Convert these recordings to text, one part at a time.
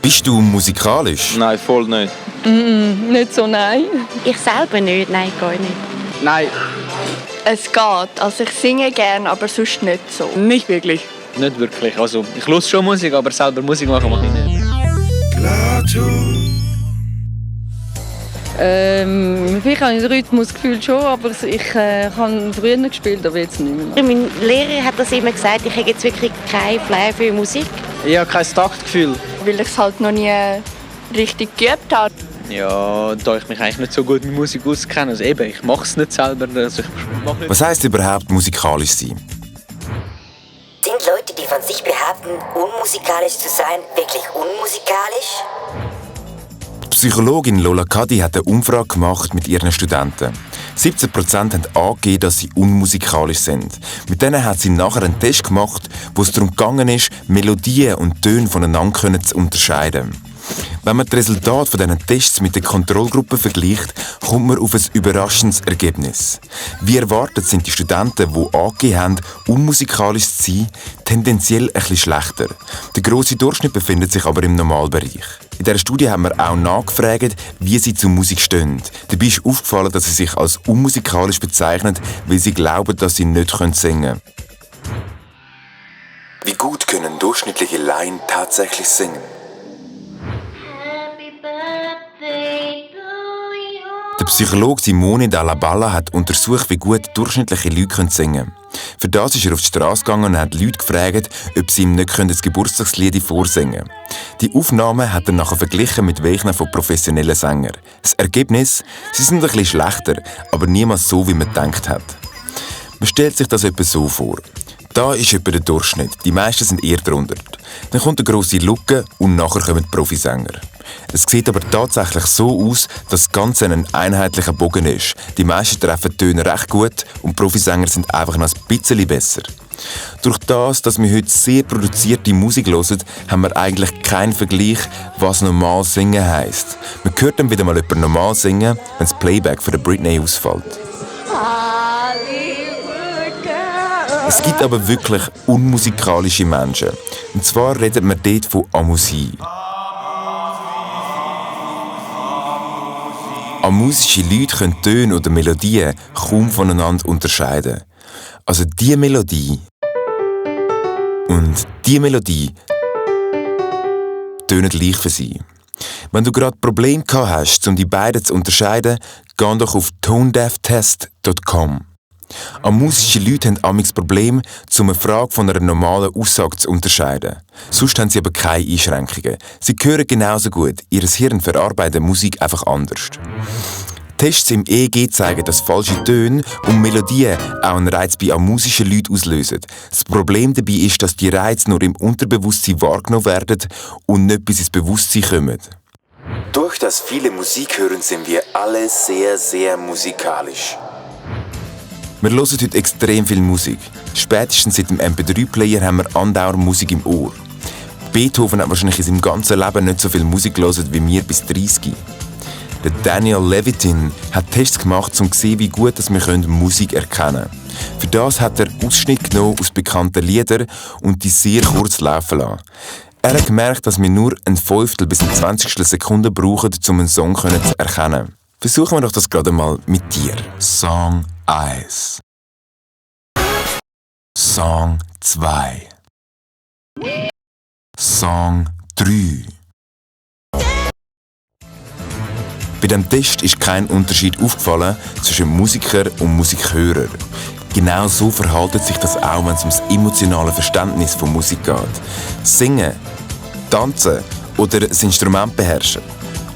Bist du musikalisch? Nein, voll nicht. Nicht so, nein. Ich selber nicht, nein, gar nicht. Nein, Es geht. Also ich singe gerne, aber sonst nicht so. nicht wirklich. Nicht wirklich. Also, ich höre schon Musik, aber selber Musik machen mache ich nicht. Vielleicht habe ich das Rhythmusgefühl schon, aber ich habe früher gespielt, aber jetzt nicht mehr. Mein Lehrer hat das immer gesagt, ich habe jetzt wirklich kein Flair für Musik. Ich habe kein Taktgefühl. Weil ich es halt noch nie richtig geübt habe. Ja, da ich mich eigentlich nicht so gut mit Musik auskenne. Also eben, ich mache es nicht selber. Also ich mache nicht. Was heisst überhaupt musikalisch sein? Sind Leute, die von sich behaupten, unmusikalisch zu sein, wirklich unmusikalisch? Die Psychologin Lola Cadi hat eine Umfrage gemacht mit ihren Studenten. 17% haben angegeben, dass sie unmusikalisch sind. Mit denen hat sie nachher einen Test gemacht, wo es darum gegangen ist, Melodien und Töne voneinander zu unterscheiden. Wenn man die Resultate von diesen Tests mit der Kontrollgruppe vergleicht, kommt man auf ein überraschendes Ergebnis. Wie erwartet sind die Studenten, die angegeben haben, unmusikalisch zu sein, tendenziell ein bisschen schlechter. Der grosse Durchschnitt befindet sich aber im Normalbereich. In dieser Studie haben wir auch nachgefragt, wie sie zur Musik stehen. Dabei ist aufgefallen, dass sie sich als unmusikalisch bezeichnen, weil sie glauben, dass sie nicht singen können. Wie gut können durchschnittliche Laien tatsächlich singen? Der Psychologe Simone Dalla Balla hat untersucht, wie gut durchschnittliche Leute singen können. Für das ist er auf die Straße gegangen und hat Leute gefragt, ob sie ihm nicht das Geburtstagslied vorsingen können. Die Aufnahmen hat er nachher verglichen mit welchen von professionellen Sängern. Das Ergebnis? Sie sind ein bisschen schlechter, aber niemals so, wie man gedacht hat. Man stellt sich das etwa so vor. Da ist etwa der Durchschnitt. Die meisten sind eher drunter. Dann kommt eine grosse Lücke und nachher kommen die Profisänger. Es sieht aber tatsächlich so aus, dass das Ganze ein einheitlicher Bogen ist. Die meisten treffen die Töne recht gut und die Profisänger sind einfach noch ein bisschen besser. Durch das, dass wir heute sehr produzierte Musik hören, haben wir eigentlich keinen Vergleich, was normal singen heisst. Man hört dann wieder mal jemanden normal singen, wenn das Playback von der Britney ausfällt. Es gibt aber wirklich unmusikalische Menschen. Und zwar redet man dort von Amusie. Amusische Leute können Töne oder Melodien kaum voneinander unterscheiden. Also diese Melodie und diese Melodie tönen gleich für sie. Wenn du gerade Probleme gehabt hast, um die beiden zu unterscheiden, geh doch auf tonedeaftest.com. Amusische Leute haben amigs Probleme, um eine Frage von einer normalen Aussage zu unterscheiden. Sonst haben sie aber keine Einschränkungen. Sie hören genauso gut. Ihr Hirn verarbeitet Musik einfach anders. Tests im EEG zeigen, dass falsche Töne und Melodien auch einen Reiz bei amusischen Leuten auslösen. Das Problem dabei ist, dass die Reize nur im Unterbewusstsein wahrgenommen werden und nicht bis ins Bewusstsein kommen. Durch das viele Musik hören, sind wir alle sehr, sehr musikalisch. Wir hören heute extrem viel Musik. Spätestens seit dem MP3-Player haben wir andauernd Musik im Ohr. Beethoven hat wahrscheinlich in seinem ganzen Leben nicht so viel Musik gehört wie wir bis 30. Der Daniel Levitin hat Tests gemacht, um zu sehen, wie gut wir Musik erkennen können. Für das hat er Ausschnitte genommen aus bekannten Liedern und die sehr kurz laufen lassen. Er hat gemerkt, dass wir nur ein Fünftel bis 20 Sekunde brauchen, um einen Song zu erkennen. Versuchen wir doch das gerade mal mit dir. Song 1. Song 2. Song 3. Bei diesem Test ist kein Unterschied aufgefallen zwischen Musiker und Musikhörer. Genau so verhält sich das auch, wenn es ums emotionale Verständnis von Musik geht. Singen, tanzen oder das Instrument beherrschen,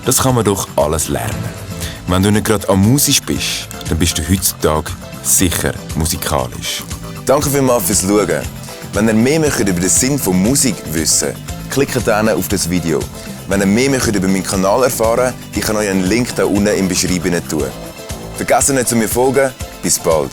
das kann man doch alles lernen. Wenn du nicht gerade amusisch bist, dann bist du heutzutage sicher musikalisch. Danke vielmals fürs Schauen. Wenn ihr mehr möchtet über den Sinn von Musik wissen, klickt dann auf das Video. Wenn ihr mehr möchtet über meinen Kanal erfahren, ich kann euch einen Link da unten im Beschreibung tun. Vergesst nicht zu mir folgen. Bis bald.